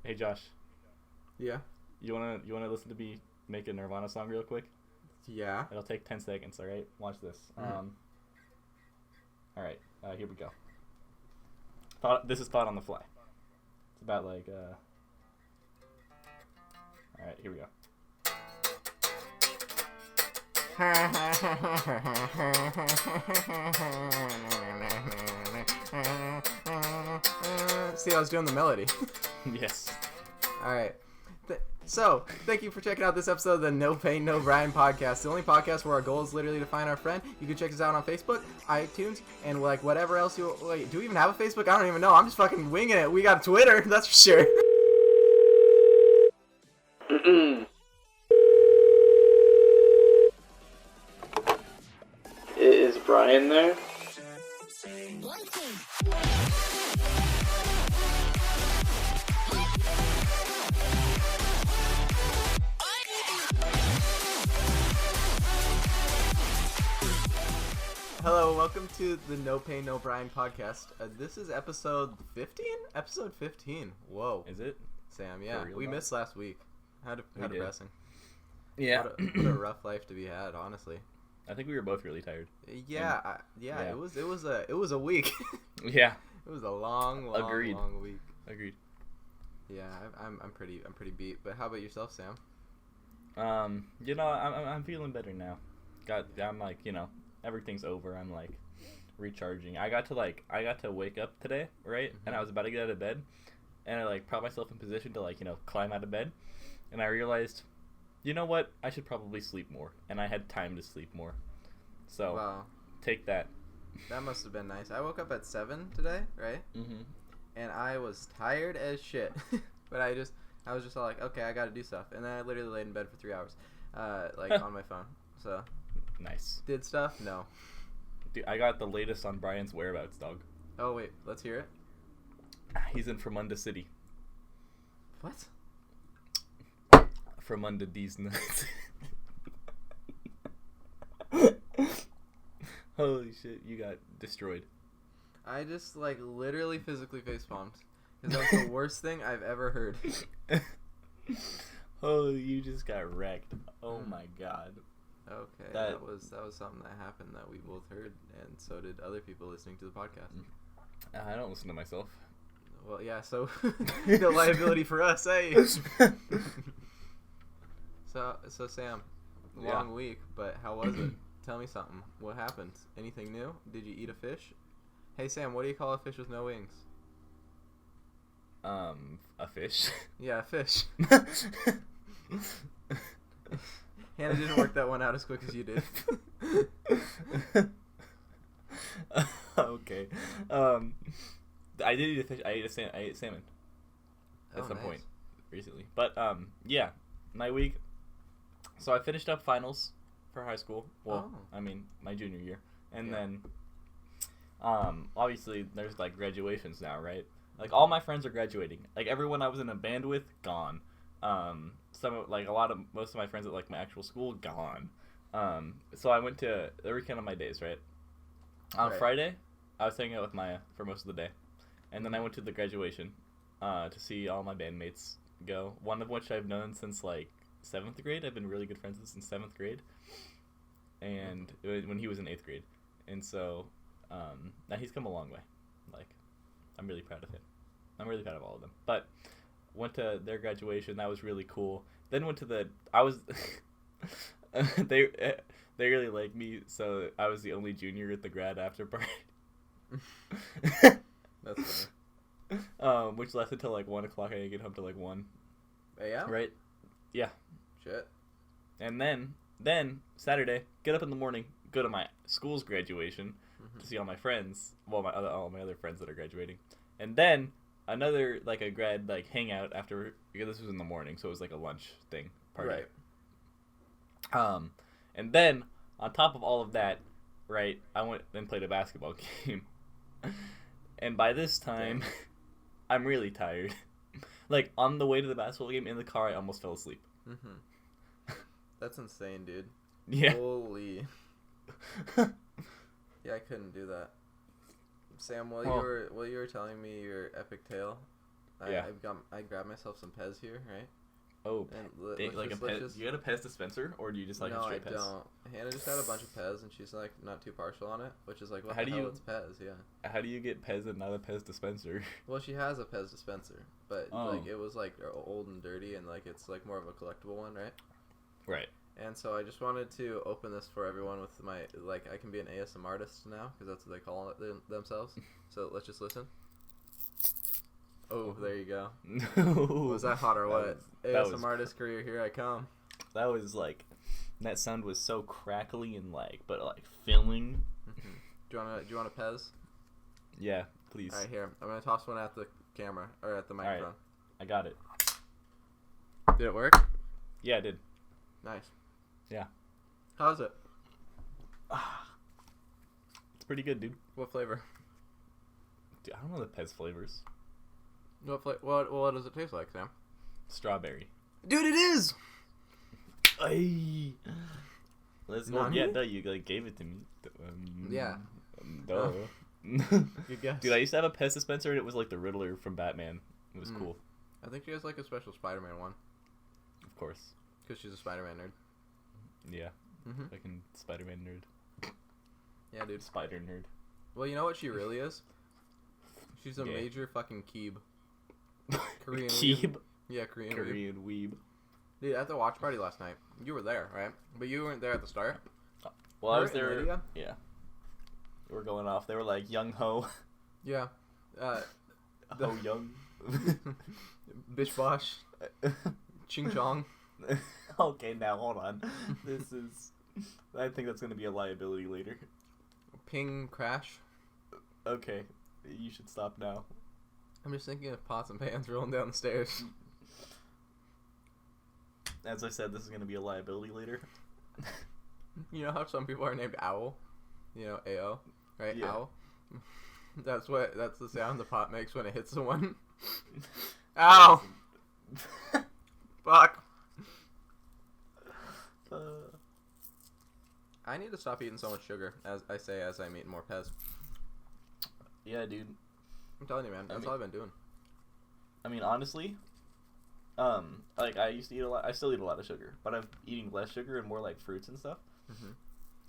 Hey Josh, Yeah. you wanna listen to me make a Nirvana song real quick? Yeah. It'll take 10 seconds. All right, watch this. All right, here we go. This is thought on the fly. It's about like. All right, here we go. See, I was doing the melody. Yes. All right. So, thank you for checking out this episode of the No Pain, No Brian podcast. The only podcast where our goal is literally to find our friend. You can check us out on Facebook, iTunes, and like whatever else you... Wait, do we even have a Facebook? I don't even know. I'm just fucking winging it. We got Twitter, that's for sure. Is Brian there? Hello, welcome to the No Pain, No Brian podcast. This is episode 15? Episode 15. Whoa. Is it? Sam, yeah. For real We now? missed last week. How We did. depressing. Yeah. What a rough life to be had, honestly. I think we were both really tired. Yeah, yeah. it was a week. Yeah. It was a long Agreed. week. Agreed. Yeah, I'm pretty beat. But how about yourself, Sam? I'm feeling better now. I'm like, everything's over. I'm like recharging. I got to wake up today, right? And I was about to get out of bed, and I like prop myself in position to climb out of bed, and I realized, you know what? I should probably sleep more, and I had time to sleep more. So Wow, take that. that must have been nice. I woke up at 7 today, right? Mhm. And I was tired as shit. But I was just all like, okay, I got to do stuff. And then I literally laid in bed for 3 hours, on my phone. So Nice. did stuff? No. Dude, I got the latest on Brian's whereabouts, dog. Oh wait, let's hear it. He's in Fremunda City. What? Fremunda D's nuts. Holy shit, you got destroyed. I just literally physically face palmed. Because that was the worst thing I've ever heard. Holy, you just got wrecked. Oh my god. Okay, That- that was something that happened that we both heard, and so did other people listening to the podcast. I don't listen to myself. Well, yeah, so no liability for us, hey. So Sam, long week, but how was it? Tell me something. What happened? Anything new? Did you eat a fish? Hey Sam, what do you call a fish with no wings? A fish. Yeah, a fish. Hannah didn't work that one out as quick as you did. Okay. I did eat a fish. I ate salmon at Oh, some nice. point recently. But yeah, my week. So I finished up finals for high school. Well, Oh. I mean my junior year, and Yeah. then obviously there's graduations now, right? Like all my friends are graduating. Like everyone I was in a band with, gone. Most of my friends at my actual school, gone. So I went to the weekend of my days, right? On Right. Friday, I was hanging out with Maya for most of the day, and then I went to the graduation to see all my bandmates go. One of which I've known since 7th grade. I've been really good friends with since 7th grade, and when he was in 8th grade, and so now he's come a long way. I'm really proud of him. I'm really proud of all of them. But went to their graduation. That was really cool. Then went to they really liked me, so I was the only junior at the grad after party. That's Which lasted till 1 o'clock. I didn't get home till 1. funny. Yeah? Right? Yeah. Shit. And then Saturday, get up in the morning, go to my school's graduation to see all my friends. Well, all my other friends that are graduating, and then another a grad hangout after, because this was in the morning, so it was a lunch thing party. Right. And then on top of all of that, right, I went and played a basketball game, and by this time, Damn. I'm really tired. On the way to the basketball game in the car, I almost fell asleep. Mm-hmm. That's insane, dude. Yeah. Holy. Yeah, I couldn't do that. Sam, while Well- you were telling me your epic tale, Yeah. I grabbed myself some Pez here, right? Oh, And like a Pez. You got a Pez dispenser, or do you just like a straight Pez? No, I don't. Hannah just had a bunch of Pez, and she's like not too partial on it, which is like, what How the do hell? you- It's Pez, yeah. How do you get Pez and not a Pez dispenser? Well, she has a Pez dispenser, but Oh. like it was like old and dirty, and like it's like more of a collectible one, right? Right. And so I just wanted to open this for everyone with my like I can be an ASMR artist now because that's what they call it themselves. So let's just listen. Oh, there you go. Was that hot or what? ASMR artist career, here I come. That was like, that sound was so crackly and like, but like filling. Mm-hmm. Do you want a Pez? Yeah, please. All right, here. I'm gonna toss one at the camera or at the microphone. I got it. Did it work? Yeah, I did. Nice. Yeah. How's it? It's pretty good, dude. What flavor? Dude, I don't know the Pez flavors. What does it taste like, Sam? Strawberry. Dude, it is. Ay. Let's go. Nani? Yeah, no, you like gave it to me. Yeah. Duh. Good guess. Dude, I used to have a Pez dispenser and it was like the Riddler from Batman. It was cool. I think she has like a special Spider-Man one Of course. because she's a Spider-Man nerd. Yeah. Mm-hmm. Fucking Spider-Man nerd. Yeah, dude. Spider nerd. Well, you know what she really is? She's a Gay. major fucking keeb. Korean Keeb? weeb. Yeah, Korean weeb. Korean weeb. Dude, at the watch party last night, you were there, right? But you weren't there at the start. Well, I Her was and there. Lydia? Yeah. They were going off. They were like, young ho. Yeah. Ho young. Bish bosh. Ching chong. Okay, now hold on. This is. I think that's going to be a liability later. Ping crash. Okay. You should stop now. I'm just thinking of pots and pans rolling down the stairs. As I said, this is going to be a liability later. You know how some people are named Owl? You know, AO, right? Yeah. Owl. That's the sound the pot makes when it hits someone. Ow! Fuck. I need to stop eating so much sugar, as I'm eating more Pez. Yeah, dude. I'm telling you, man. That's all I've been doing. I mean, honestly, like I used to eat a lot. I still eat a lot of sugar, but I'm eating less sugar and more like fruits and stuff. Mm-hmm.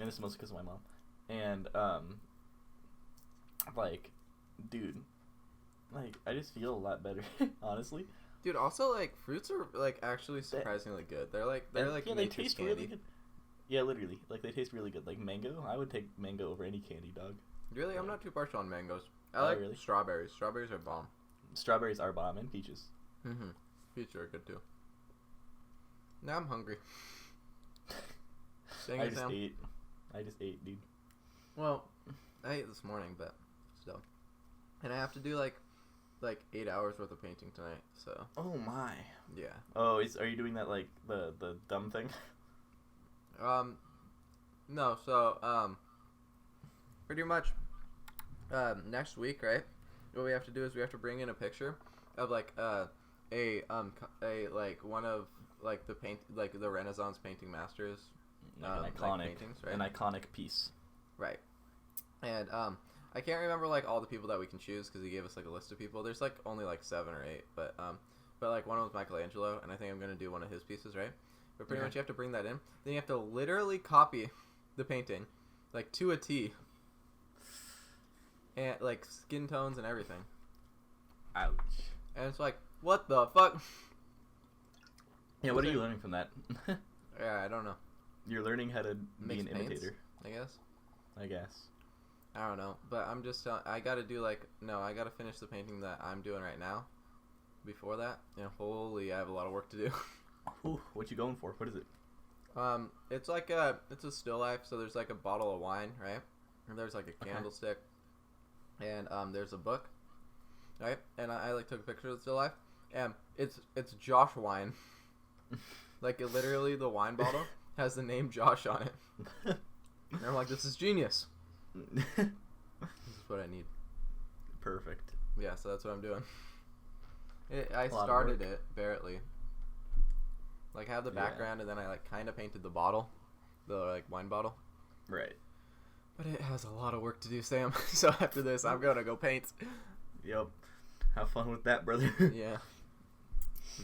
And it's mostly because of my mom. And like, dude, like I just feel a lot better, honestly. Dude, also like fruits are like actually surprisingly good. They're like Yeah, they nature's taste candy. really good. Yeah, literally, like they taste really good. Like mango, I would take mango over any candy, dog. Really, I'm not too partial on mangoes. I Oh, like really? strawberries. Strawberries are bomb. Strawberries are bomb, and peaches. Mm-hmm. Peaches are good too. Now I'm hungry. Dang I it, just Sam. ate, dude. Well, I ate this morning, but still. And I have to do like 8 hours worth of painting tonight. So Oh my. yeah. Oh, are you doing that like the dumb thing? No. So pretty much next week, right? What we have to do is we have to bring in a picture of like one of like the Renaissance painting masters, Like an iconic, like paintings, right? an iconic piece. Right. And I can't remember like all the people that we can choose because he gave us like a list of people. There's like only like 7 or 8, but like one of them's Michelangelo, and I think I'm gonna do one of his pieces, right? But pretty much you have to bring that in. Then you have to literally copy the painting, like to a T, and like skin tones and everything. Ouch. And it's like, what the fuck? Yeah, what are you learning from that? Yeah, I don't know. You're learning how to be Mix an paints, imitator, I guess. I I don't know, but I'm just I gotta do I gotta finish the painting that I'm doing right now. Before that, holy, I have a lot of work to do. Ooh, what you going for? What is it? It's like it's a still life. So there's like a bottle of wine, right? And there's like a candlestick, and there's a book, right? And I like took a picture of the still life, and it's Josh wine. Like literally, the wine bottle has the name Josh on it. And I'm like, this is genius. This is what I need. Perfect. Yeah, so that's what I'm doing. I lot of started work. it barely. Like I have the background, and then I like kind of painted the bottle, the like wine bottle. Right. But it has a lot of work to do, Sam. So after this, I'm gonna go paint. Yep. Have fun with that, brother. Yeah.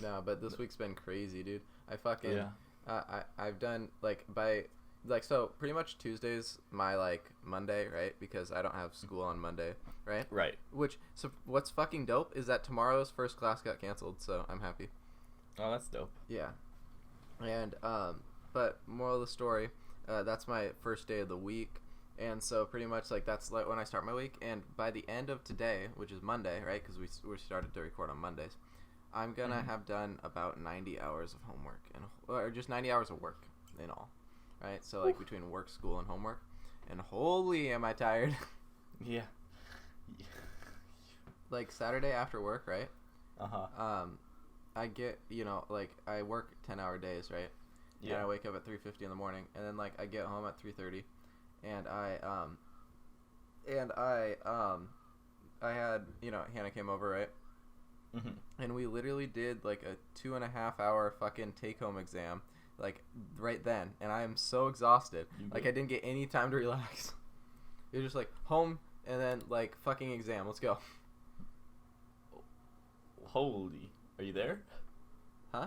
No, but this week's been crazy, dude. I fucking Yeah. I've done so pretty much Tuesday's my like Monday, right? Because I don't have school on Monday, right? Right. So what's fucking dope is that tomorrow's first class got canceled, so I'm happy. Oh, that's dope. Yeah. And but moral of the story, that's my first day of the week. And so pretty much like that's like when I start my week, and by the end of today, which is Monday, right? Because we started to record on Mondays, I'm gonna have done about 90 hours of homework or just 90 hours of work in all, right? So like between work, school, and homework, and holy, am I tired? Yeah. Like Saturday after work, right? I get like I work 10-hour days, right? Yeah. And I wake up at 3:50 in the morning, and then like I get home at 3:30. And I had, Hannah came over, right? Mm-hmm. And we literally did like a 2.5-hour fucking take-home exam, like right then. And I am so exhausted. Like I didn't get any time to relax. It was just like home and then like fucking exam. Let's go. Holy, are you there? Huh?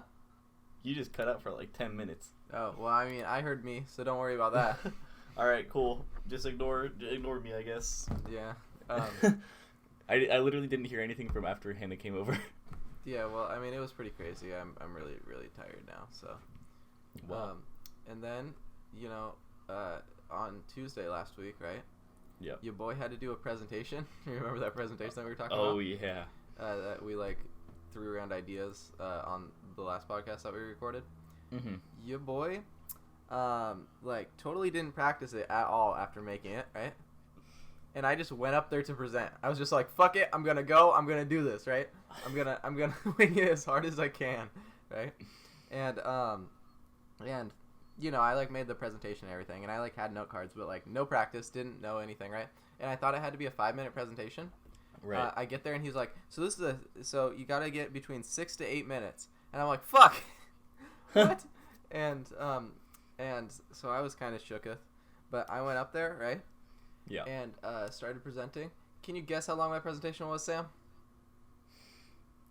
You just cut out for like 10 minutes. Oh, well, I mean, I heard me, so don't worry about that. All right, cool. Just ignore me, I guess. Yeah. I literally didn't hear anything from after Hannah came over. Yeah, well, I mean, it was pretty crazy. I'm really, really tired now, so. Wow. And then, on Tuesday last week, right? Yeah. Your boy had to do a presentation. You remember that presentation that we were talking about? Oh, yeah. That we, like, threw around ideas on the last podcast that we recorded. Mm-hmm. Your boy, like, totally didn't practice it at all after making it, right? And I just went up there to present. I was just like, fuck it, I'm gonna go, I'm gonna do this, right? I'm gonna wing it as hard as I can, right? And I like made the presentation and everything, and I like had note cards, but like no practice, didn't know anything, right? And I thought it had to be a 5-minute presentation. Right. I get there and he's like, so you gotta get between 6 to 8 minutes, and I'm like, fuck, what? And so I was kind of shooketh, but I went up there, right? Yeah. And started presenting. Can you guess how long my presentation was, Sam?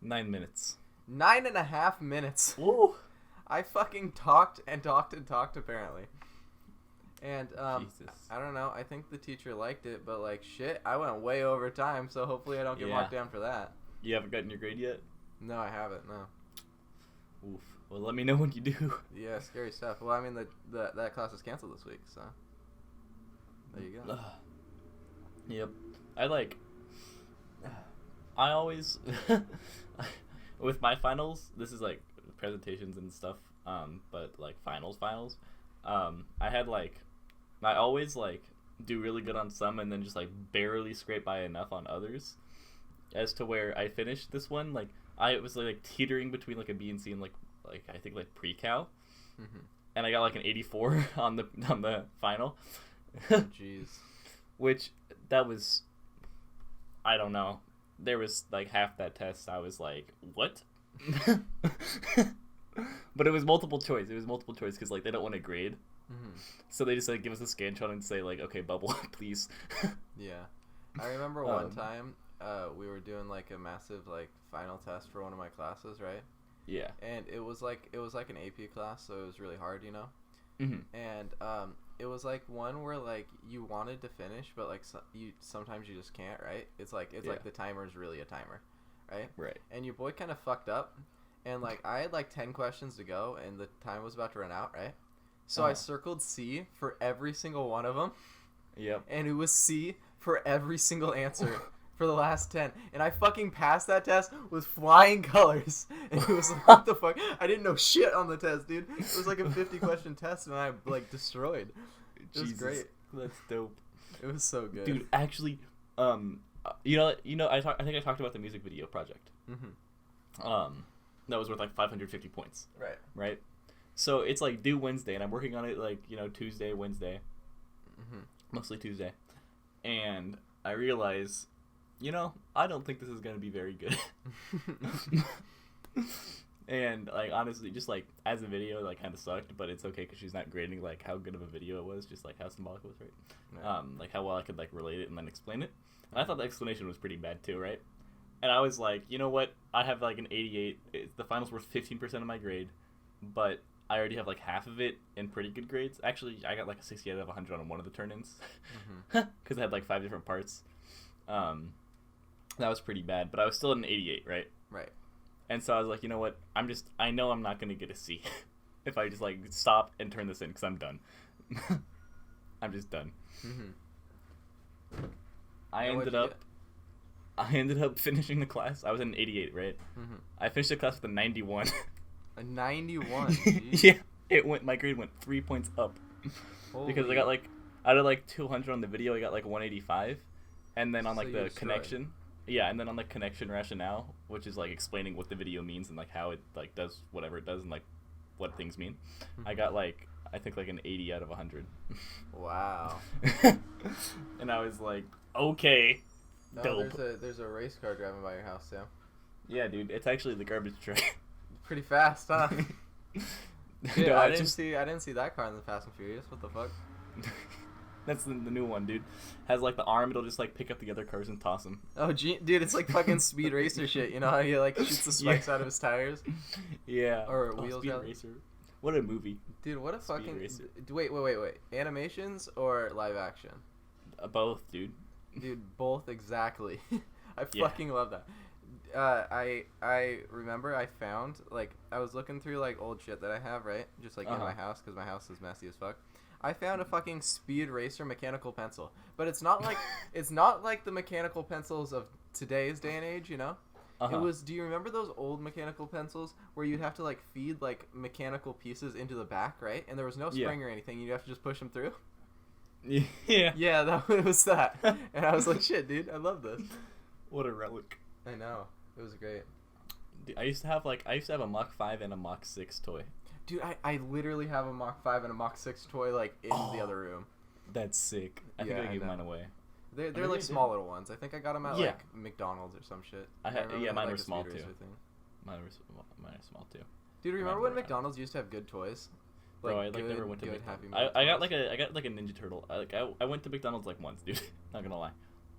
9 minutes. 9.5 minutes. Whoa. I fucking talked and talked and talked, apparently. And Jesus. I don't know. I think the teacher liked it, but like shit, I went way over time, so hopefully I don't get marked down for that. You haven't gotten your grade yet? No, I haven't. No. Oof. Well, let me know when you do. Yeah, scary stuff. Well, I mean, that class is canceled this week, so there you go. Yep. I always with my finals, this is like presentations and stuff, but like finals, I always like do really good on some and then just like barely scrape by enough on others, as to where I finished this one, like I was like teetering between like a B and C and like I think like pre-cal, and I got like an 84 on the final. Jeez. Which that was, I don't know. There was like half that test I was like, what? But it was multiple choice. Because like they don't want to grade. So they just like give us a scantron and say like, okay, bubble, please. Yeah. I remember one time we were doing like a massive like final test for one of my classes, right? Yeah. And it was like an AP class, so it was really hard, you know? And it was like one where like you wanted to finish, but like sometimes you just can't, right? It's like the timer is really a timer, right? Right. And your boy kind of fucked up, and like I had like 10 questions to go, and the time was about to run out, right? So I circled C for every single one of them. Yep. And it was C for every single answer for the last 10. And I fucking passed that test with flying colors. And it was like, what the fuck? I didn't know shit on the test, dude. It was like a 50-question test, and I like destroyed. It was great. That's dope. It was so good. Dude, actually, I think I talked about the music video project. That was worth like 550 points. Right. So it's like due Wednesday, and I'm working on it like Tuesday, Wednesday, mostly Tuesday, and I realize, I don't think this is gonna be very good. And like honestly, just like as a video, like kind of sucked, but it's okay because she's not grading like how good of a video it was, just like how symbolic it was, right? Like how well I could like relate it and then explain it. And I thought the explanation was pretty bad too, right? And I was like, you know what? I have like an 88. The final's worth 15% of my grade, but I already have like half of it in pretty good grades. Actually, I got like a 68 out of 100 on one of the turn-ins because I had like 5 different parts. That was pretty bad, but I was still at an 88, right? Right. And so I was like, you know what? I know I'm not going to get a C if I just like stop and turn this in because I'm done. I'm just done. Mm-hmm. I ended up finishing the class. I was at an 88, right? Mm-hmm. I finished the class with a 91. A 91. Yeah, my grade went 3 points up because I got like out of like 200 on the video, I got like 185, and then on like the connection. Yeah, and then on the connection rationale, which is like explaining what the video means and like how it like does whatever it does and like what things mean, I got like I think like an 80 out of 100. Wow. And I was like, okay, dope. There's a race car driving by your house, Sam. Yeah, dude, it's actually the garbage truck. Pretty fast, huh? Dude, No, I didn't see that car in the Fast and Furious. What the fuck? That's the new one, dude. Has like the arm, it'll just like pick up the other cars and toss them. Oh, dude, it's like fucking Speed Racer shit. You know how he like shoots the spikes out of his tires? Yeah. Or wheels Speed out. Racer. What a movie. Dude, what a fucking... Racer. Wait. Animations or live action? Both, dude. Dude, both exactly. I Yeah. fucking love that. I remember I found, like, I was looking through, like, old shit that I have, right? Just, like, in my house, because my house is messy as fuck. I found a fucking Speed Racer mechanical pencil. But it's not like, it's not like the mechanical pencils of today's day and age, you know? It was, do you remember those old mechanical pencils where you'd have to, like, feed, like, mechanical pieces into the back, right? And there was no spring or anything. You'd have to just push them through. Yeah. Yeah, that was that. And I was like, shit, dude, I love this. What a relic. I know. It was great. Dude, I used to have a Mach 5 and a Mach 6 toy. Dude, I literally have a Mach 5 and a Mach 6 toy, like, in the other room. That's sick. I think I gave mine away. They're like small little ones. I think I got them at like McDonald's or some shit. Mine were like, small too. Mine are small too. Dude, remember when McDonald's used to have good toys? Like, bro, I like never went to McDonald's. I got like a Ninja Turtle. I went to McDonald's like once, dude. Not gonna lie.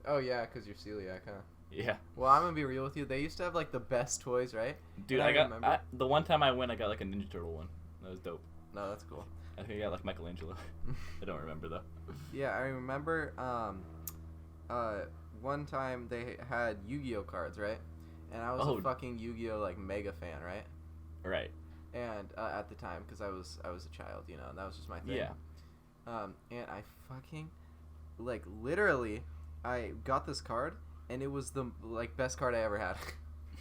Oh yeah, cause you're celiac, huh? Yeah. Well, I'm gonna be real with you. They used to have like the best toys, right? Dude, the one time I went, I got like a Ninja Turtle one. That was dope. No, that's cool. I think I got like Michelangelo. I don't remember though. Yeah, I remember. One time they had Yu-Gi-Oh cards, right? And I was a fucking Yu-Gi-Oh like mega fan, right? Right. And at the time, because I was a child, you know, and that was just my thing. Yeah. And I fucking, like, literally, I got this card, and it was the like best card I ever had.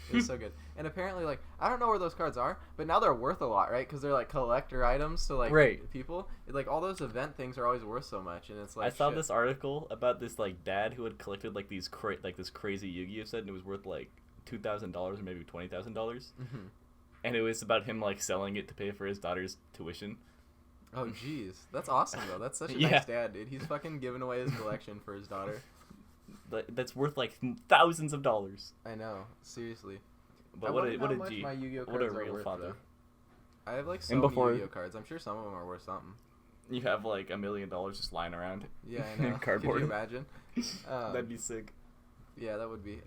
It was so good. And apparently, like, I don't know where those cards are, but now they're worth a lot, right? Because they're like collector items to like people. Like all those event things are always worth so much, and it's like I saw this article about this like dad who had collected like these this crazy Yu-Gi-Oh set, and it was worth like $2,000 or maybe $20,000. Mm-hmm. And it was about him like selling it to pay for his daughter's tuition. Oh jeez, that's awesome though. That's such a nice dad, dude. He's fucking giving away his collection for his daughter. That's worth like thousands of dollars. I know, seriously. But what a G. What a real father. I have like so many Yu-Gi-Oh cards. I'm sure some of them are worth something. You have like $1 million just lying around. Yeah, I know. In cardboard. Could you imagine? That'd be sick. Yeah, that would be.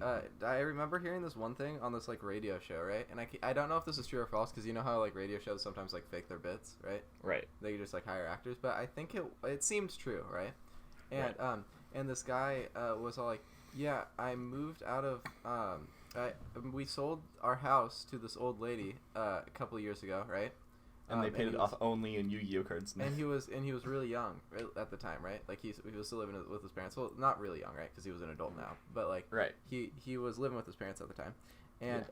I remember hearing this one thing on this like radio show, right? And I don't know if this is true or false, because you know how like radio shows sometimes like fake their bits, right? Right. They just like hire actors, but I think it seems true, right? And and this guy was all like, yeah, I moved out of we sold our house to this old lady a couple of years ago, right? And they paid it off only in Yu-Gi-Oh cards. And he was really young at the time, right? Like he was still living with his parents. Well, not really young, right? Because he was an adult now. But like he was living with his parents at the time, and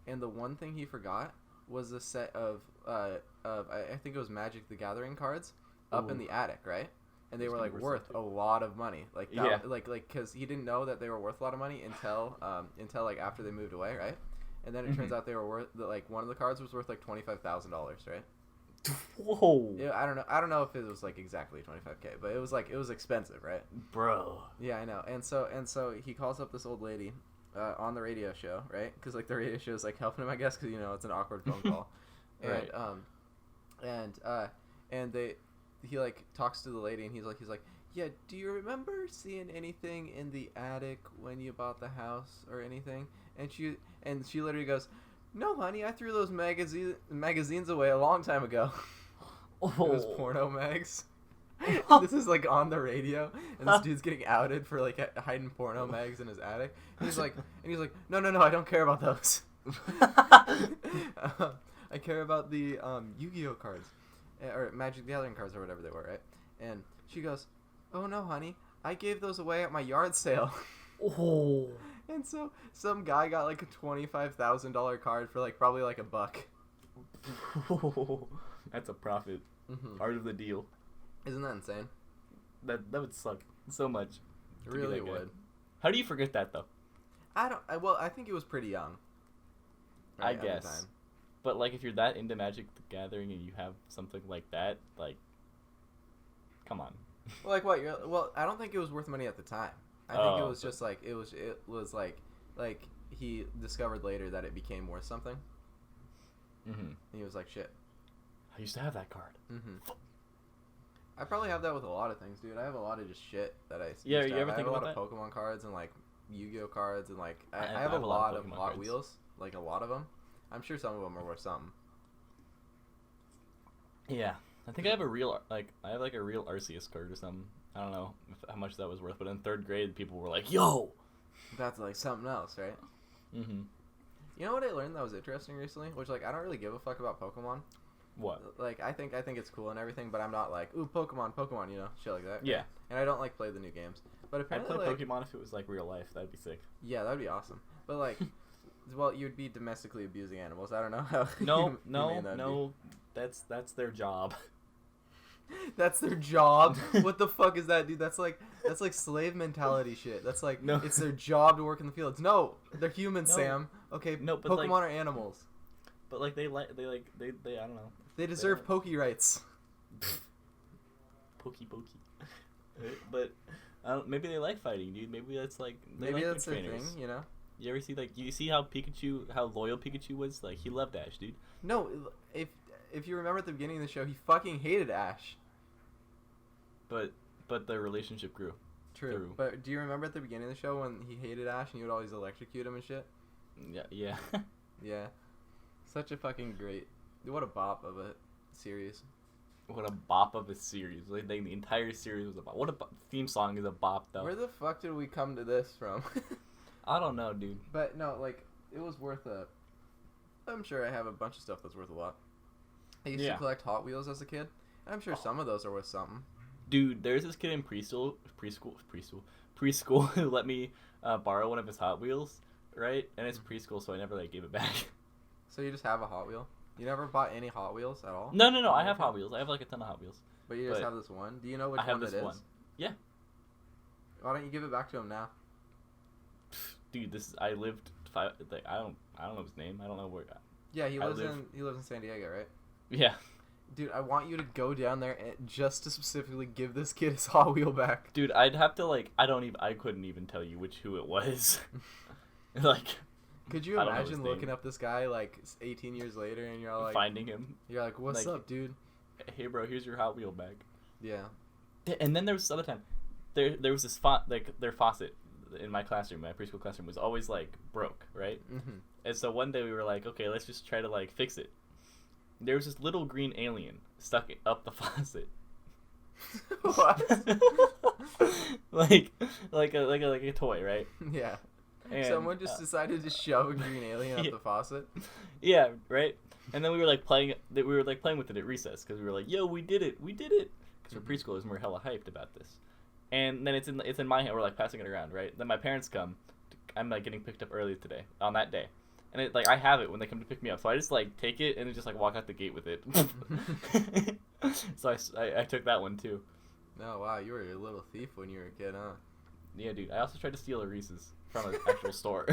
and the one thing he forgot was a set of I think it was Magic the Gathering cards up in the attic, right? And they were like worth a lot of money, like because he didn't know that they were worth a lot of money until like after they moved away, right? And then it turns out they were worth like one of the cards was worth like $25,000, right? Whoa. Yeah, I don't know if it was like exactly 25K, but it was expensive, right? Bro. Yeah, I know. And so he calls up this old lady on the radio show, right? Because like the radio show is like helping him, I guess, because you know it's an awkward phone call. Right. And he like talks to the lady, and he's like, yeah, do you remember seeing anything in the attic when you bought the house or anything? And she literally goes, "No, honey, I threw those magazines away a long time ago." It was porno mags. This is like on the radio, and this dude's getting outed for like hiding porno mags in his attic. And he's like, no, I don't care about those. I care about the Yu-Gi-Oh cards, or Magic the Gathering cards, or whatever they were, right? And she goes, "Oh no, honey, I gave those away at my yard sale." Oh. And so some guy got like a $25,000 card for like probably like $1. That's a profit. Mm-hmm. Part of the deal. Isn't that insane? That would suck so much. It really would. How do you forget that though? I think it was pretty young. Right, I guess. But like, if you're that into Magic the Gathering and you have something like that, like, come on. Well, like what? I don't think it was worth money at the time. I think it was just like it was like he discovered later that it became worth something. Mm-hmm. And he was like, "Shit, I used to have that card." Mm-hmm. I probably have that with a lot of things, dude. I have a lot of just shit that I used you to ever have. think I have about a lot that? of Pokemon cards and like Yu-Gi-Oh cards and like I I have a lot of Pokemon Hot cards. Wheels, like a lot of them. I'm sure some of them are worth something. Yeah, I think I have a real real Arceus card or something. I don't know how much that was worth, but in 3rd grade, people were like, "Yo!" That's like something else, right? Mm-hmm. You know what I learned that was interesting recently? Which like I don't really give a fuck about Pokemon. What? Like I think it's cool and everything, but I'm not like, ooh, Pokemon, you know, shit like that. Yeah. And I don't like play the new games. But I'd apparently, play like, Pokemon if it was like real life. That'd be sick. yeah, that'd be awesome. But like, well, you'd be domestically abusing animals. I don't know how. No. That's their job. That's their job. What the fuck is that, dude? That's like slave mentality shit. That's like it's their job to work in the fields. No, they're humans, No. Sam. Okay, No, but Pokemon like, are animals. But like they I don't know. They deserve poke rights. Pokey. But maybe they like fighting, dude. Maybe that's like Maybe like that's their thing, you know. You ever see you see how loyal Pikachu was? Like, he loved Ash, dude. No, if you remember at the beginning of the show, he fucking hated Ash. But their relationship grew. True. But do you remember at the beginning of the show when he hated Ash and he would always electrocute him and shit? Yeah. Yeah. Such a fucking great... What a bop of a series. What a bop of a series. Like, the entire series was a bop. What a theme song is a bop, though. Where the fuck did we come to this from? I don't know, dude. But, no, like, it was worth a... I'm sure I have a bunch of stuff that's worth a lot. I used to collect Hot Wheels as a kid. I'm sure some of those are worth something. Dude, there's this kid in preschool who let me borrow one of his Hot Wheels, right? And it's preschool, so I never gave it back. So you just have a Hot Wheel? You never bought any Hot Wheels at all? No. I have Hot Wheels. I have a ton of Hot Wheels. But you just have this one? Do you know which one it is? One. Yeah. Why don't you give it back to him now? Dude, I lived I don't know his name. I don't know where. Yeah, he lives in San Diego, right? Yeah. Dude, I want you to go down there just to specifically give this kid his Hot Wheel back. Dude, I'd have to I couldn't even tell you who it was. Could you imagine looking up this guy 18 years later and you're like finding him? You're like, "What's up, dude? Hey, bro, here's your Hot Wheel back." Yeah. And then there was this other time. There was this their faucet in my classroom, my preschool classroom, was always broke, right? Mm-hmm. And so one day we were like, okay, let's just try to fix it. There was this little green alien stuck up the faucet. What? like a toy, right? Yeah. And, someone just decided to shove a green alien up the faucet. Yeah, right. And then we were playing with it at recess because we were like, "Yo, we did it!" Because we're preschoolers and we're hella hyped about this. And then it's in my hand. We're passing it around, right? Then my parents come. I'm getting picked up early today on that day, and I have it when they come to pick me up. So I just take it and then just walk out the gate with it. So I took that one too. Oh wow, you were a little thief when you were a kid, huh? Yeah, dude. I also tried to steal a Reese's from an actual store.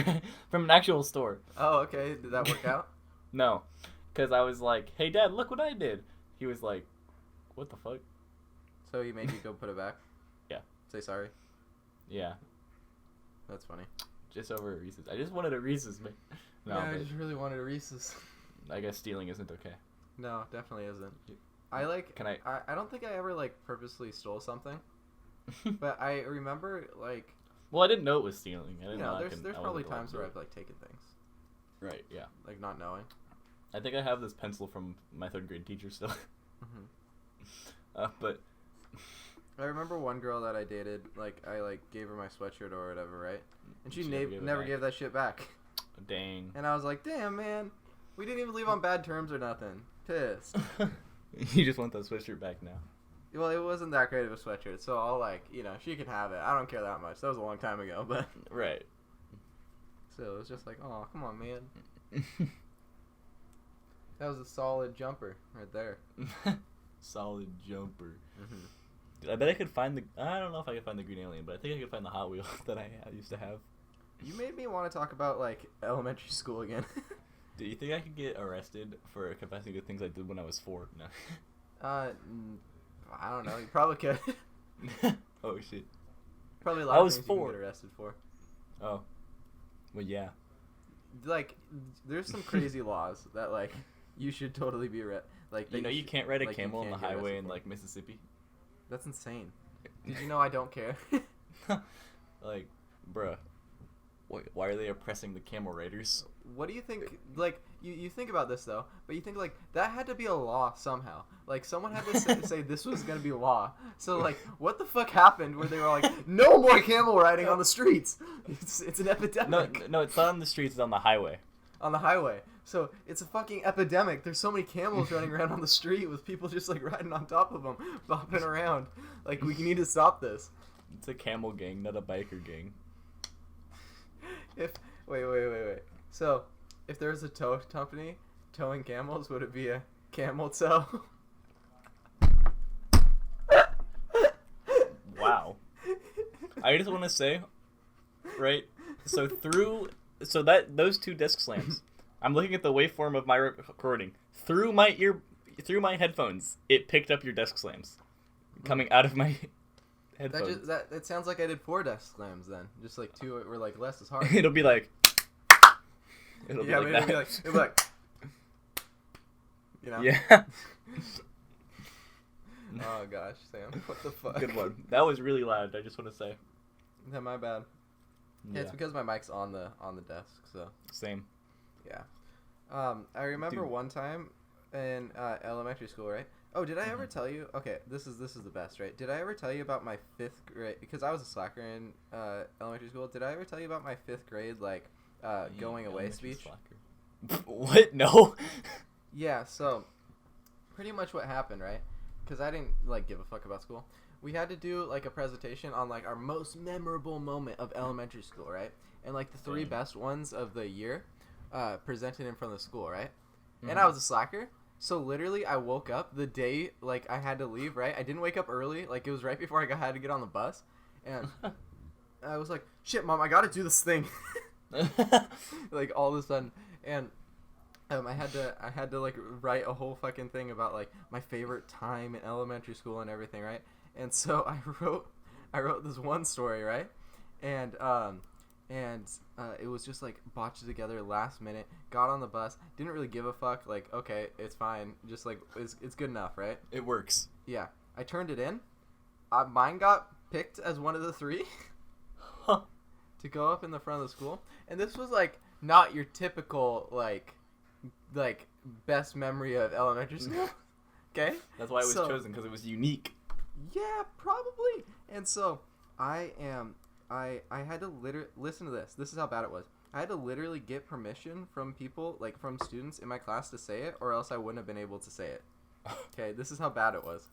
From an actual store. Oh, okay. Did that work out? No, because I was like, "Hey, Dad, look what I did." He was like, "What the fuck?" So he made you go put it back? Yeah. Say sorry? Yeah. That's funny. Just over a Reese's. I just wanted a Reese's, man. No, yeah, I just really wanted a Reese's. I guess stealing isn't okay. No, definitely isn't. I don't think I ever purposely stole something. But I remember Well, I didn't know it was stealing. I didn't You know know, I there's I wasn't probably allowed times to where do I've like taken things, it. Right, yeah. like not knowing. I think I have this pencil from my 3rd grade teacher still. But I remember one girl that I dated, like I like gave her my sweatshirt or whatever, right? And she never gave it never back. gave that shit back. Dang. And I was like, damn, man, we didn't even leave on bad terms or nothing. Pissed. You just want that sweatshirt back now. Well, it wasn't that great of a sweatshirt, so I'll like, you know, she can have it. I don't care that much. That was a long time ago, but Right. so it was just like, oh, come on, man. That was a solid jumper right there. Solid jumper. Mm-hmm. Dude, I bet I could find the. I don't know if I could find the green alien, but I think I could find the Hot Wheel that I used to have. You made me want to talk about like elementary school again. Do you think I could get arrested for confessing to things I did when I was 4? No. I don't know. You probably could. Oh shit. Probably a lot I of was things you 4. can get arrested for. Oh. Well, yeah. Like, there's some crazy laws that like you should totally be like. You know you can't ride a like, you camel on the can't get highway arrested in for. like Mississippi. That's insane. Did you know I don't care? Like, bruh. Why are they oppressing the camel riders? What do you think? Like, you think about this though, but you think like that had to be a law somehow. Like someone had to say this was gonna be law. So like, what the fuck happened where they were like, no more camel riding on the streets? It's an epidemic. No, it's not on the streets. It's on the highway. On the highway. So it's a fucking epidemic. There's so many camels running around on the street with people just like riding on top of them, bopping around. Like we need to stop this. It's a camel gang, not a biker gang. If wait. So, if there was a tow company towing camels, would it be a camel tow? Wow. I just want to say, right? So those 2 desk slams. I'm looking at the waveform of my recording through my headphones. It picked up your desk slams coming out of my headphones. That sounds like I did 4 desk slams then. Just like 2 were like less as hard. It'll be like. It'll be like you know. Yeah. Oh gosh, Sam, what the fuck? Good one. That was really loud. I just want to say. Yeah, my bad. Yeah. It's because my mic's on the desk, so. Same. Yeah. I remember one time in elementary school, right? Oh, did I ever tell you? Okay, this is the best, right? Did I ever tell you about my 5th grade? Because I was a slacker in elementary school. Did I ever tell you about my 5th grade going away speech? What? No. Yeah. So, pretty much what happened, right? Because I didn't like give a fuck about school. We had to do like a presentation on like our most memorable moment of elementary school, right? And like the 3 best ones of the year, presented in front of the school, right? Mm-hmm. And I was a slacker. So literally, I woke up the day like I had to leave. Right, I didn't wake up early. Like it was right before I had to get on the bus, and I was like, "Shit, Mom, I gotta do this thing." Like all of a sudden, and I had to like write a whole fucking thing about like my favorite time in elementary school and everything, right? And so I wrote this one story, right? And it was just like botched together last minute. Got on the bus, didn't really give a fuck. Like, okay, it's fine. Just like it's good enough, right? It works. Yeah, I turned it in. Mine got picked as one of the 3 to go up in the front of the school. And this was like not your typical like best memory of elementary school. Okay, that's why it was chosen, because it was unique. Yeah, probably. And so I had to listen to this. This is how bad it was. I had to literally get permission from people, like from students in my class to say it, or else I wouldn't have been able to say it. Okay, this is how bad it was.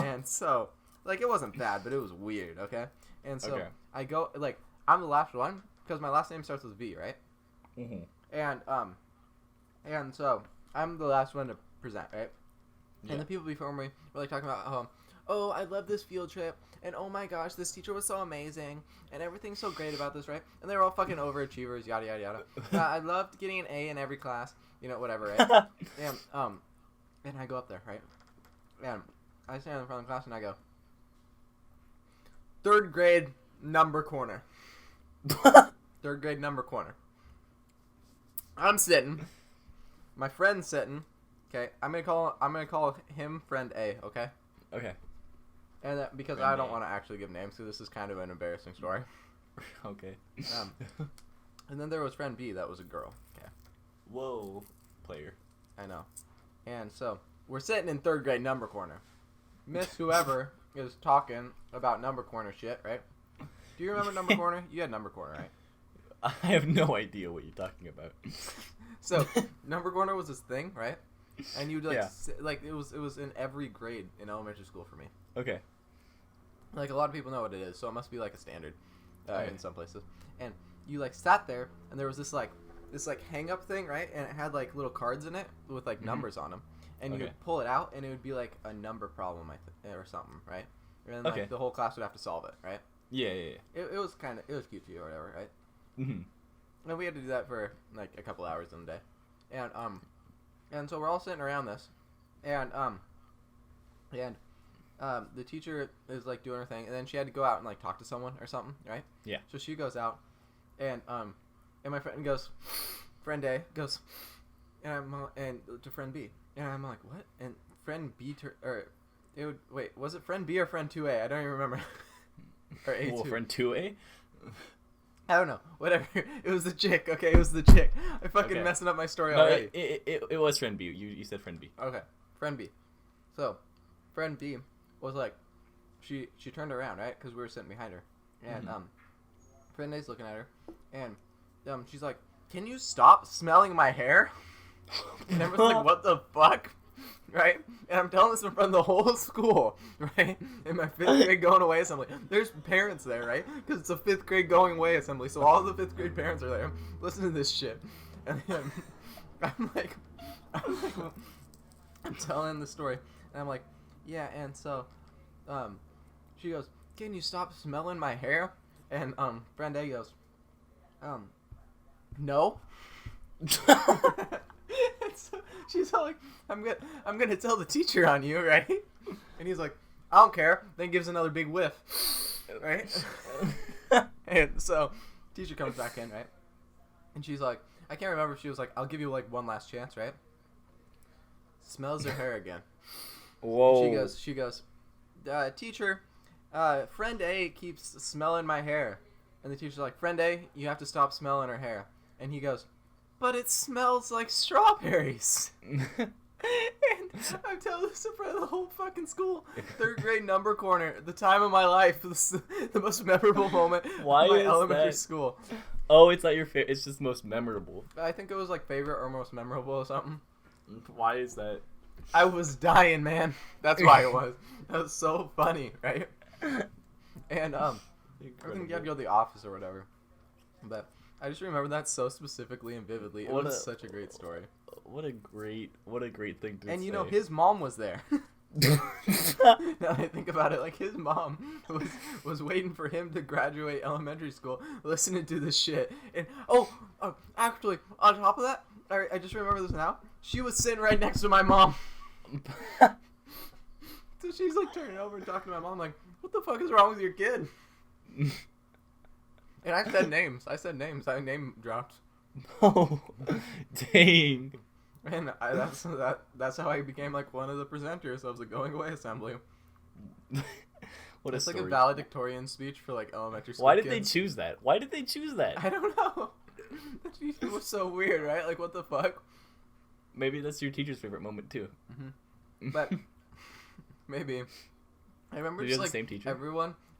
And so, like, it wasn't bad, but it was weird, okay? And so I go, like, I'm the last one, because my last name starts with V, right? Mm-hmm. And so I'm the last one to present, right? Yeah. And the people before me were like talking about, oh, I love this field trip, and oh my gosh, this teacher was so amazing, and everything's so great about this, right? And they were all fucking overachievers, yada yada yada. I loved getting an A in every class, you know, whatever, right? And I go up there, right? And I stand in front of the class and I go, 3rd grade number corner. 3rd grade number corner. I'm sitting. My friend's sitting. Okay, I'm gonna call him friend A. Okay. Okay. And because Friend I don't A. want to actually give names, so this is kind of an embarrassing story. Okay. And then there was friend B that was a girl. Okay. Whoa, player. I know. And so we're sitting in third grade number corner. Miss whoever is talking about number corner shit, right? Do you remember number corner? You had number corner, right? I have no idea what you're talking about. So number corner was this thing, right? And you'd like, Yeah. like it was in every grade in elementary school for me. Okay. Like a lot of people know what it is, so it must be like a standard Okay. in some places. And you like sat there, and there was this hang up thing, right? And it had like little cards in it with like numbers on them, and you Okay. would pull it out, and it would be like a number problem, or something, right? And then like Okay. the whole class would have to solve it, right? Yeah. It was cute to you or whatever, right? Mm-hmm. And we had to do that for like a couple hours in the day, and so we're all sitting around this, and the teacher is like doing her thing, and then she had to go out and like talk to someone or something, right? Yeah. So she goes out, and my friend goes, friend A goes, and to friend B, and I'm like, what? And friend B was it friend B or friend 2A? I don't even remember. Or A2. Well, friend 2A. I don't know. Whatever. It was the chick. Okay, it was the chick. I fucking Okay. messing up my story No, already. it was friend B. You said friend B. Okay, friend B. So, friend B was like, she turned around, right? Because we were sitting behind her, and friend A's looking at her, and she's like, "Can you stop smelling my hair?" And everyone's like, "What the fuck?" Right? And I'm telling this in front of the whole school, right? In my 5th grade going away assembly. There's parents there, right? Because it's a 5th grade going away assembly, so all the 5th grade parents are there. Listen to this shit. And then I'm telling the story, and I'm like, yeah, and so, she goes, "Can you stop smelling my hair?" And, friend A goes, no. And so she's all like, I'm gonna tell the teacher on you, right? And he's like, "I don't care." Then gives another big whiff, right? And so teacher comes back in, right? And she's like, I can't remember if she was like, "I'll give you like one last chance," right? Smells her hair again. Whoa. She goes, "Teacher, friend A keeps smelling my hair." And the teacher's like, "Friend A, you have to stop smelling her hair." And he goes, "But it smells like strawberries." And I'm telling this in front of the whole fucking school. 3rd grade number corner, the time of my life, the most memorable moment Why of my is elementary that? school. Oh, it's not your favorite. It's just most memorable. I think it was like favorite or most memorable or something. Why is that? I was dying, man. That's why it was. That was so funny, right? And I think you had to go to the office or whatever. But I just remember that so specifically and vividly. It was such a great story. What a great thing to say. And you know, his mom was there. Now that I think about it, like his mom was waiting for him to graduate elementary school, listening to this shit. And actually, on top of that, I just remember this now. She was sitting right next to my mom. So she's like turning over and talking to my mom, like, "What the fuck is wrong with your kid?" And I said names. I name dropped. Oh, dang. And that's how I became like one of the presenters of the going away assembly. What a It's like story. a valedictorian speech for like elementary school Why did they kids. choose that? Why did they choose that? I don't know. That speech was so weird, right? Like, what the fuck? Maybe that's your teacher's favorite moment too. But maybe. I remember Did you just have like the same teacher?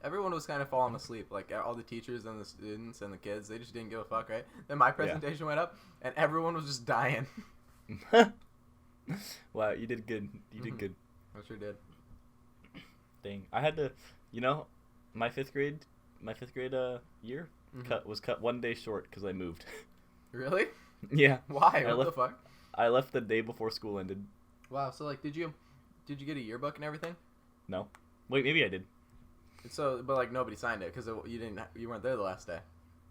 everyone was kind of falling asleep. Like all the teachers and the students and the kids, they just didn't give a fuck, right? Then my presentation went up, and everyone was just dying. Wow, you did good. You did good. I sure did. Dang, I had to, my fifth grade year was cut 1 day short because I moved. Really? Yeah. Why? What the fuck? I left the day before school ended. Wow. So like, did you get a yearbook and everything? No. Wait, maybe I did. So, but like nobody signed it because you weren't there the last day.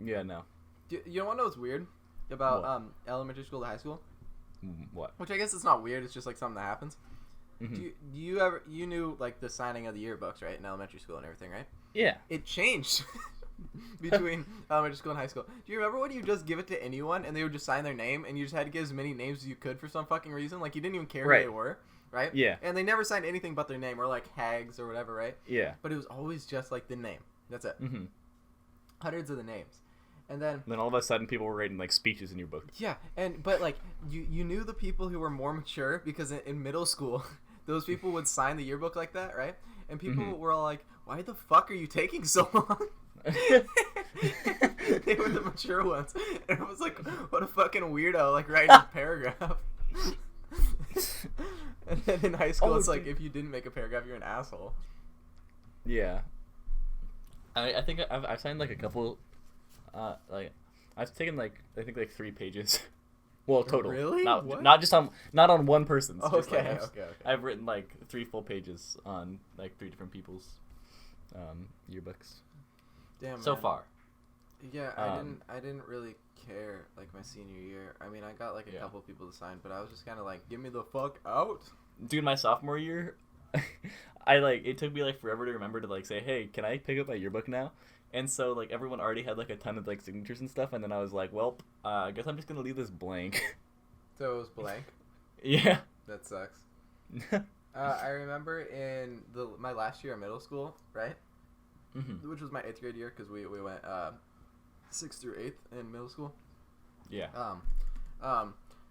Yeah, no. You know what was weird about What? Elementary school to high school? What? Which I guess it's not weird. It's just like something that happens. Mhm. You knew like the signing of the yearbooks, right, in elementary school and everything, right? Yeah. It changed between elementary school and high school. Do you remember when you just give it to anyone and they would just sign their name and you just had to give as many names as you could for some fucking reason? Like you didn't even care Right. who they were, right? Yeah. And they never signed anything but their name or like Hags or whatever, right? Yeah. But it was always just like the name. That's it. Mhm. hundreds of the names. And then all of a sudden, people were writing like speeches in your book. yeah, but like you knew the people who were more mature because in middle school, those people would sign the yearbook like that, right? And people were all like, "Why the fuck are you taking so long?" They were the mature ones, and I was like, "What a fucking weirdo!" Like writing a paragraph. And then in high school, it's like if you didn't make a paragraph, you're an asshole. Yeah. I think I've signed like a couple. Like I've taken like I think like 3 pages. Well, total. Really? Not just on not on one person's. Oh, just, like, okay. I've written like 3 full pages on like 3 different people's yearbooks. Damn. So man. far. Yeah, I didn't really care like my senior year. I mean, I got like a couple people to sign, but I was just kind of like, "Get me the fuck out." Dude, my sophomore year, it took me like forever to remember to like say, "Hey, can I pick up my yearbook now?" And so like everyone already had like a ton of like signatures and stuff, and then I was like, "Well, I guess I'm just gonna leave this blank." So it was blank. Yeah. That sucks. I remember in my last year of middle school, right? Mm-hmm. Which was my 8th grade year because we went 6th through 8th in middle school. Yeah.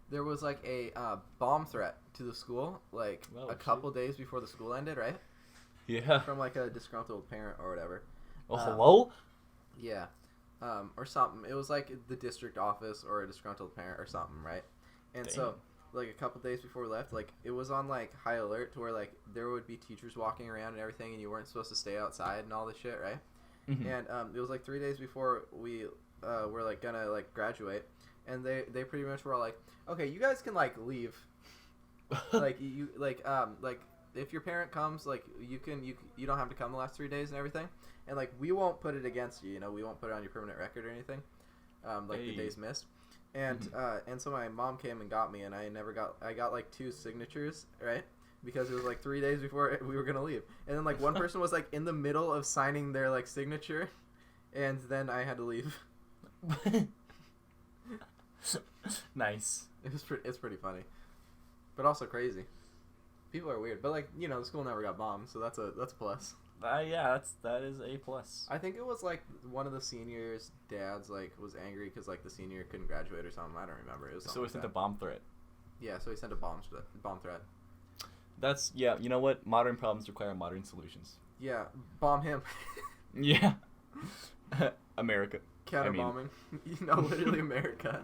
There was like a bomb threat to the school like a couple days before the school ended, right? Yeah. From like a disgruntled parent or whatever. Oh, hello? Yeah. Or something. It was like the district office or a disgruntled parent or something, right? And so, like, a couple days before we left, like, it was on, like, high alert to where, like, there would be teachers walking around and everything, and you weren't supposed to stay outside and all this shit, right? Mm-hmm. And it was, like, 3 days before we were, like, gonna, like, graduate, and they pretty much were all like, okay, you guys can, like, leave. Like, you, like, if your parent comes, like, you don't have to come the last 3 days and everything. And, like, we won't put it against you, you know? We won't put it on your permanent record or anything, the days missed. And and so my mom came and got me, and I got, like, 2 signatures, right? Because it was, like, 3 days before we were going to leave. And then, like, one person was, like, in the middle of signing their, like, signature, and then I had to leave. Nice. It's pretty funny. But also crazy. People are weird. But, like, you know, the school never got bombed, so that's a plus. Yeah, that is a plus. I think it was like one of the seniors' dads like was angry because like the senior couldn't graduate or something. I don't remember. It was So he sent a bomb threat. Yeah, so he sent a bomb threat. That's you know what? Modern problems require modern solutions. Yeah, bomb him. Yeah. America. Counterbombing. You know, literally America.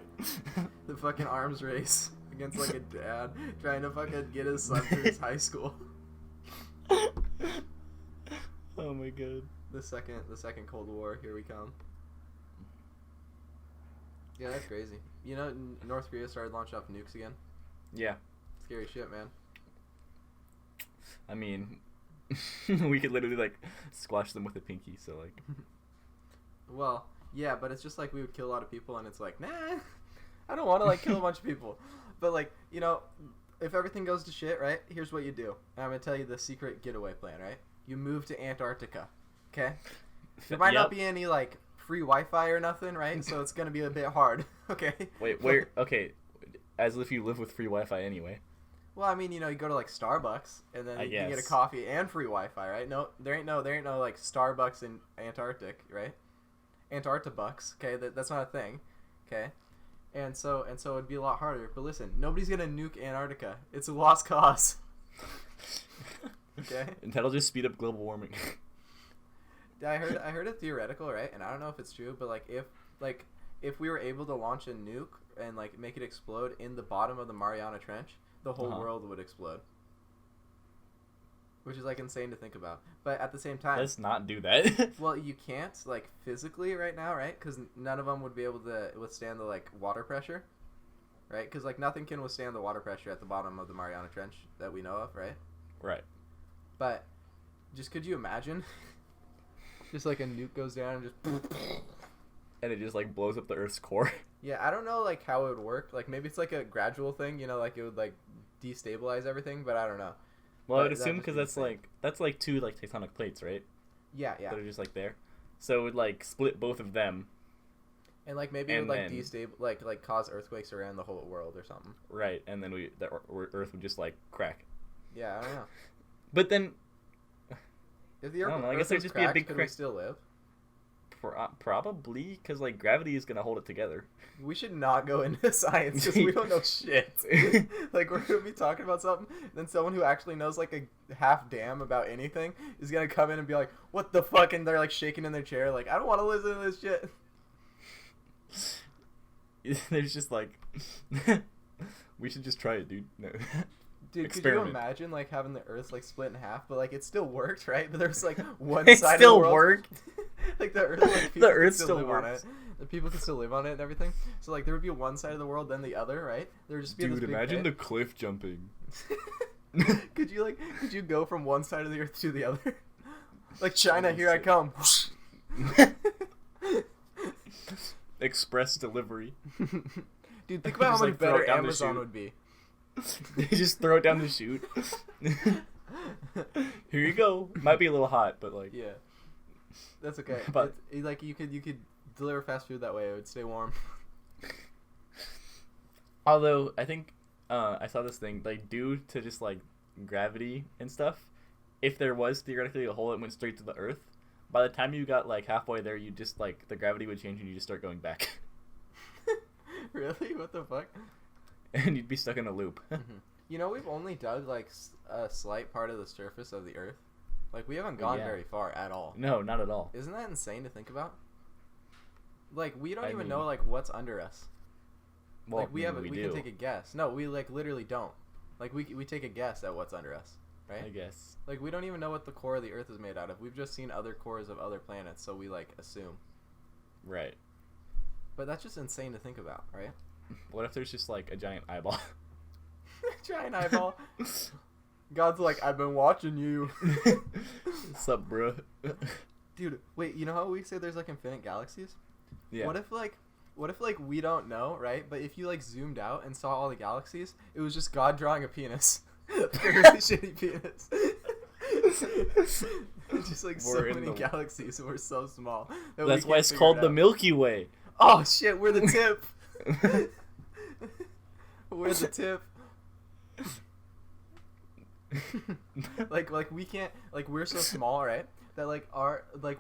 The fucking arms race against like a dad trying to fucking get his son through his high school. Oh my god. The second Cold War, here we come. Yeah, that's crazy. You know, North Korea started launching off nukes again. Yeah. Scary shit, man. I mean, we could literally like squash them with a pinky. So like. Well, yeah, but it's just like we would kill a lot of people, and it's like, nah, I don't want to like kill a bunch of people. But like, you know, if everything goes to shit, right? Here's what you do. And I'm gonna tell you the secret getaway plan, right? You move to Antarctica, okay? There might not be any, like, free Wi-Fi or nothing, right? So it's going to be a bit hard, okay? Wait, where? Okay, as if you live with free Wi-Fi anyway. Well, I mean, you know, you go to, like, Starbucks, and then you can get a coffee and free Wi-Fi, right? No, there ain't no, like, Starbucks in Antarctic, right? Antarctibucks, okay? That's not a thing, okay? And so it'd be a lot harder. But listen, nobody's going to nuke Antarctica. It's a lost cause. Okay. And that'll just speed up global warming. I heard it theoretical, right? And I don't know if it's true, but if we were able to launch a nuke and like make it explode in the bottom of the Mariana Trench, the whole world would explode. Which is like insane to think about. But at the same time, let's not do that. Well, you can't like physically right now, right? Because none of them would be able to withstand the like water pressure, right? Because like nothing can withstand the water pressure at the bottom of the Mariana Trench that we know of, right? Right. But just could you imagine? Just like a nuke goes down and just and it just like blows up the Earth's core. Yeah, I don't know like how it would work. Like maybe it's like a gradual thing, you know, like it would like destabilize everything, but I don't know. Well, I would assume because that's like 2 like tectonic plates, right? Yeah. That are just like there. So it would like split both of them. And like maybe it would like destabilize like cause earthquakes around the whole world or something. Right, and then the Earth would just like crack. Yeah, I don't know. But then, if the Earth, I guess there'd just be a big could crack. we still live? Probably, because like gravity is gonna hold it together. We should not go into science because we don't know shit. Like, we're gonna be talking about something, then someone who actually knows like a half damn about anything is gonna come in and be like, "What the fuck?" And they're like shaking in their chair, like, "I don't want to listen to this shit." There's just like, we should just try it, dude. No. Dude, Experiment. could you imagine like having the Earth like split in half, but like it still worked, right? But there's like one It side still of the world. worked. Like the Earth, like people The could Earth still still live on it. works. The people could still live on it and everything. So like there would be one side of the world, then the other, right? There would just be Dude, this big imagine the pit. cliff jumping. Could you go from one side of the Earth to the other? Like China, That'd be here I sick. come. Express delivery. Dude, think about how Just, much like, throw it better down the Amazon chute. would be. They just throw it down the chute. Here you go. Might be a little hot, but like. Yeah, that's okay. But- Like you could deliver fast food that way; it would stay warm. Although I think I saw this thing like due to just like gravity and stuff, if there was theoretically a hole that went straight to the Earth, by the time you got like halfway there, you just like the gravity would change and you just start going back, Really? What the fuck? and you'd be stuck in a loop. You know, we've only dug like a slight part of the surface of the Earth. Like we haven't gone Yeah. very far at all. No, not at all. Isn't that insane to think about? Like we don't I even mean- know like what's under us. Well, Like we maybe can take a guess. No, we like literally don't. Like we take a guess at what's under us, right? I guess. Like we don't even know what the core of the Earth is made out of. We've just seen other cores of other planets, so we like assume. Right. But that's just insane to think about, right? What if there's just like a giant eyeball? Giant eyeball. God's like, I've been watching you. What's up, bro? Dude, wait, you know how we say there's like infinite galaxies? Yeah. What if like we don't know, right? But if you like zoomed out and saw all the galaxies, it was just God drawing a penis. Like a really shitty penis. Just like so We're in many the- galaxies, we're so small. That we That's why can't it's figure called it the out. Milky Way. Oh shit, we're the tip. We're the tip. like we can't, like we're so small, right? That like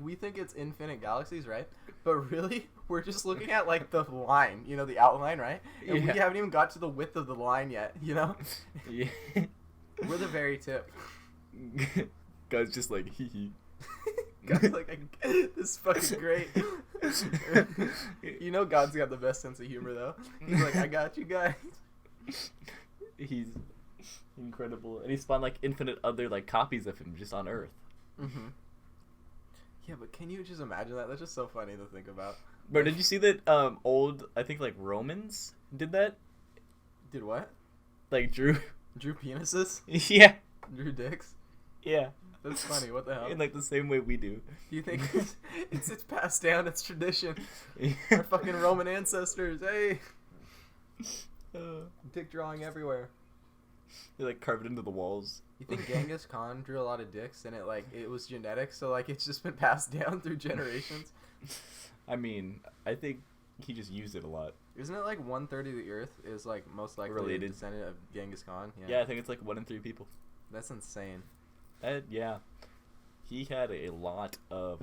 we think it's infinite galaxies, right? But really we're just looking at like the line, you know, the outline, right? And we Yeah. haven't even got to the width of the line yet, you know? Yeah. We're the very tip. God's just like hee hee. God's like, this is fucking great. You know God's got the best sense of humor though. He's like, I got you guys. He's incredible, and he spawned like infinite other like copies of him just on Earth. Mm-hmm. Yeah, but can you just imagine that? That's just so funny to think about. Bro, did you see that old I think like Romans did that? Did what? Like drew Drew penises? yeah. Drew dicks? Yeah. That's funny. What the hell? In like the same way we do. Do you think it's passed down? It's tradition. Our fucking Roman ancestors. Hey, dick drawing everywhere. They like carved it into the walls. You think Genghis Khan drew a lot of dicks and it was genetic, so like it's just been passed down through generations? I mean, I think he just used it a lot. Isn't it like 1/3 of the Earth is like most likely Related. a descendant of Genghis Khan? Yeah, I think it's like 1 in 3 people. That's insane. Yeah. He had a lot of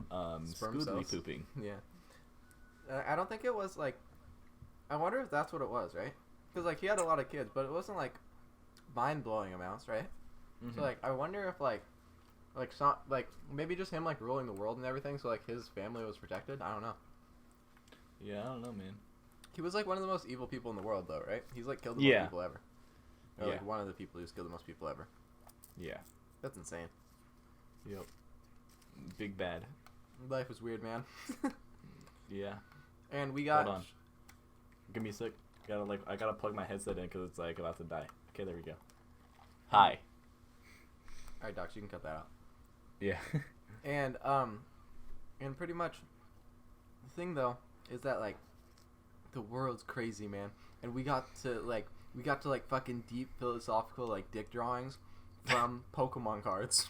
Sperm scoodly cells. pooping. Yeah. I don't think it was like. I wonder if that's what it was, right? Because like he had a lot of kids, but it wasn't like mind-blowing amounts, right? Mhm. So like I wonder if like some like maybe just him like ruling the world and everything, so like his family was protected. I don't know. Yeah, I don't know, man. He was like one of the most evil people in the world, though, right? He's like killed the Yeah. most people ever. Or Yeah. like one of the people who's killed the most people ever. Yeah. That's insane. Yep. Big bad. Life was weird, man. Yeah. And we got. Hold on. Give me a sec. I gotta plug my headset in because it's like about to die. Okay, there we go. Hi. All right, Docs, you can cut that out. Yeah. And pretty much the thing though is that like the world's crazy, man, and we got to like fucking deep philosophical like dick drawings from Pokemon cards.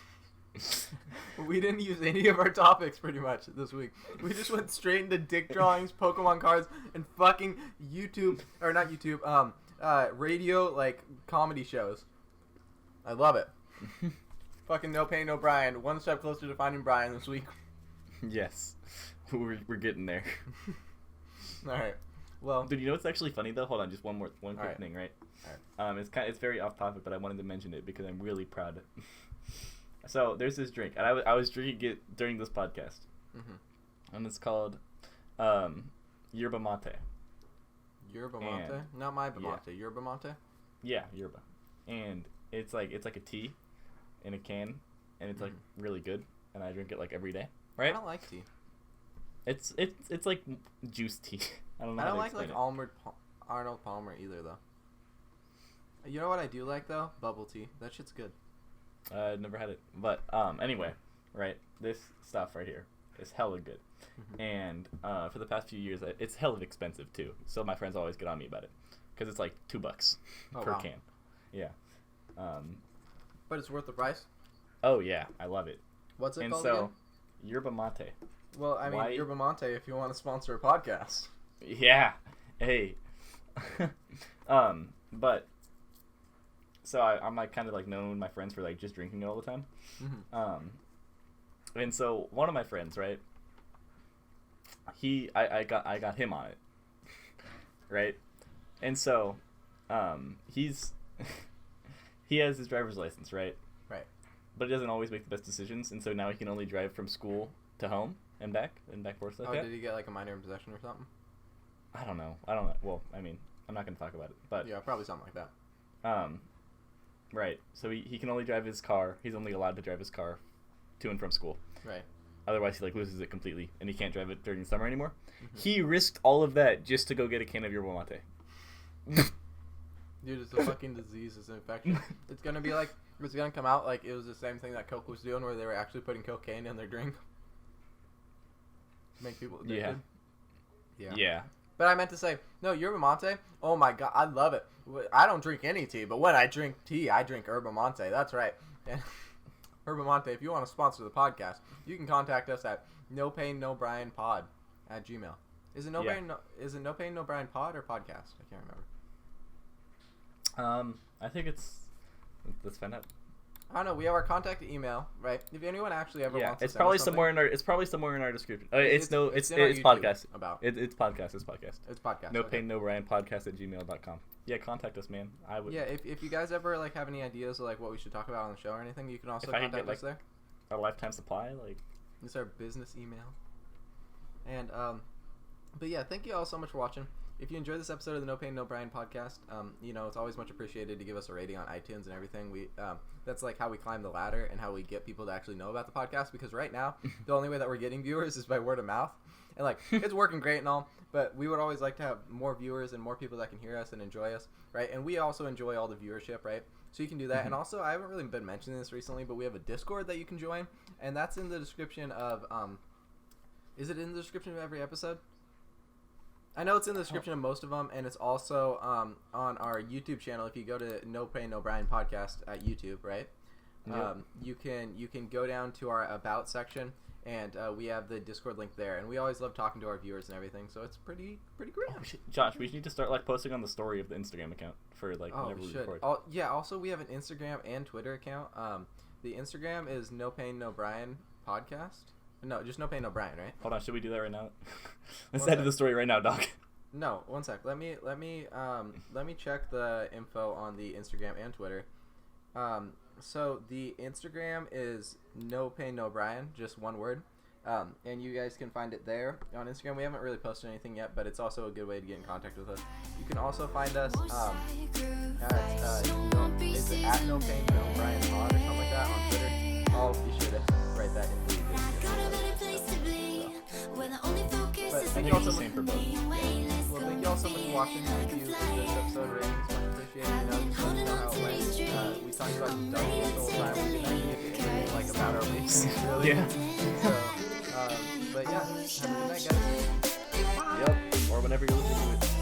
We didn't use any of our topics pretty much this week. We just went straight into dick drawings, Pokemon cards, and fucking YouTube or not YouTube, radio like comedy shows. I love it. Fucking No Pain No Brian. One step closer to finding Brian this week. Yes, we're getting there. All right. Well, Dude, you know what's actually funny though? Hold on, just one quick Alright. thing, right? Alright. It's very off topic, but I wanted to mention it because I'm really proud. So there's this drink, and I was drinking it during this podcast, and it's called yerba mate. Yerba mate, not my mate. Yerba mate. Yeah, yerba, and it's like a tea in a can, and it's like really good, and I drink it like every day. Right? I don't like tea. It's like juice tea. I don't know. I how don't to like explain it. Arnold Palmer either though. You know what I do like though? Bubble tea. That shit's good. I've never had it, but anyway, right? This stuff right here is hella good, and for the past few years, it's hella expensive too. So my friends always get on me about it, because it's like $2 per can. Yeah. But it's worth the price. Oh yeah, I love it. What's it And called so, again? yerba mate. Well, I mean, Why- yerba mate. If you want to sponsor a podcast. Yeah. Hey. But so I'm like kind of like known my friends for like just drinking it all the time. And so one of my friends, right? I got him on it, right? And so, he's he has his driver's license, right? Right. But he doesn't always make the best decisions, and so now he can only drive from school to home and back forth like that. Did he get like a minor in possession or something? I don't know. Well, I mean, I'm not gonna talk about it, but Yeah, probably something like that. Right. So he can only drive his car. He's only allowed to drive his car to and from school. Right. Otherwise, he like loses it completely, and he can't drive it during the summer anymore. He risked all of that just to go get a can of yerba mate. Dude, it's a fucking disease. It's an infection. It's gonna be like it's gonna come out like it was the same thing that Coke was doing, where they were actually putting cocaine in their drink to make people addicted. Yeah. But I meant to say, no, yerba mate. Oh my god, I love it. I don't drink any tea, but when I drink tea, I drink yerba mate. That's right. And yerba mate. If you want to sponsor the podcast, you can contact us at nopainnobrianpod@gmail. Is it no pain no pain no Brian pod or podcast? I can't remember. I think let's find out. I don't know. We have our contact email, right? If anyone actually ever wants to it's send probably us something, somewhere in our description. It's in our It's YouTube podcast. about. It's podcast. It's podcast. No okay. pain, no Brian podcast@gmail.com. Yeah, contact us, man. I would. Yeah, if you guys ever like have any ideas of like what we should talk about on the show or anything, you can also If I could contact get, us there. A lifetime supply, like. It's our business email. And but yeah, thank you all so much for watching. If you enjoyed this episode of the No Pain No Brian podcast, it's always much appreciated to give us a rating on iTunes and everything. We that's like how we climb the ladder and how we get people to actually know about the podcast, because right now the only way that we're getting viewers is by word of mouth. And like it's working great and all, but we would always like to have more viewers and more people that can hear us and enjoy us, right? And we also enjoy all the viewership, right? So you can do that. And also, I haven't really been mentioning this recently, but we have a Discord that you can join, and that's in the description of is it in the description of every episode? I know it's in the description of most of them, and it's also on our YouTube channel. If you go to No Pain No Brian podcast at YouTube, right? Yep. You can go down to our About section, and we have the Discord link there. And we always love talking to our viewers and everything, so it's pretty great. Josh, we need to start like posting on the story of the Instagram account for like whenever we record. Also, we have an Instagram and Twitter account. The Instagram is No Pain No Brian podcast. No, just No Pain No Brian, right? Hold on, should we do that right now? Let's One add to sec. the story right now, Doc. No, one sec. Let me check the info on the Instagram and Twitter. So the Instagram is No Pain No Brian, just one word. And you guys can find it there on Instagram. We haven't really posted anything yet, but it's also a good way to get in contact with us. You can also find us is it at No Pain No Brian Pod or something like that on Twitter. I'll be sure to write that in the description. But thank you all so much. Same for both. Well, thank you all so much for watching. Thank you for this episode rating. It's much appreciated. Just let us know how it went. We talked about the whole time. We didn't actually get to anything like about our weeks, really. Yeah. So, but yeah, have a good night, guys. Yep. Or whenever you're listening to it.